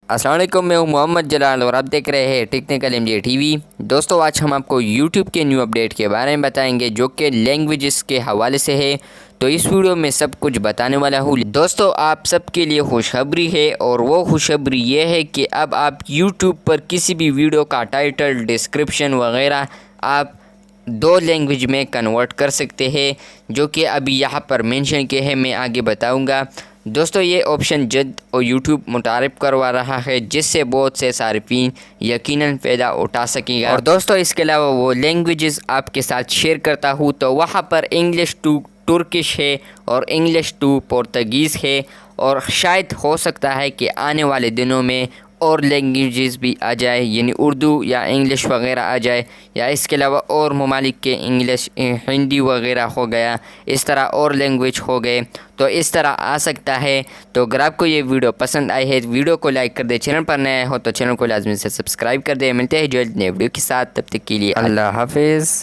अस्सलाम वालेकुम, मैं हूं मोहम्मद जलाल और आप देख रहे हैं टेक्निकल एमजे टीवी। दोस्तों, आज हम आपको यूट्यूब के न्यू अपडेट के बारे में बताएंगे जो कि लैंग्वेजेस के हवाले से है। तो इस वीडियो में सब कुछ बताने वाला हूं। दोस्तों, आप सबके लिए खुशखबरी है और वो खुशखबरी ये है कि अब आप यूट्यूब पर किसी भी वीडियो का टाइटल, डिस्क्रिप्शन वगैरह आप 2 लैंग्वेज में कन्वर्ट कर सकते हैं, जो कि अभी यहाँ पर मेंशन किए हैं, मैं आगे बताऊंगा। दोस्तों, ये ऑप्शन जल्द और यूट्यूब मुतारिफ करवा रहा है, जिससे बहुत से सारिफीन यकीनन फ़ायदा उठा सकेगा। और दोस्तों, इसके अलावा वो लैंग्वेजेस आपके साथ शेयर करता हूँ, तो वहाँ पर इंग्लिश टू तुर्किश है और इंग्लिश टू पुर्तगीज़ है, और शायद हो सकता है कि आने वाले दिनों में और लैंग्वेजेस भी आ जाए, यानी उर्दू या इंग्लिश वगैरह आ जाए, या इसके अलावा और ममालिक के इंग्लिश, हिंदी वगैरह हो गया, इस तरह और लैंग्वेज हो गए, तो इस तरह आ सकता है। तो अगर आपको ये वीडियो पसंद आई है तो वीडियो को लाइक कर दे, चैनल पर नए हो तो चैनल को लाजमी से सब्सक्राइब कर दे। मिलते हैं जल्द नए वीडियो के साथ, तब तक के लिए अल्लाह हाफिज़।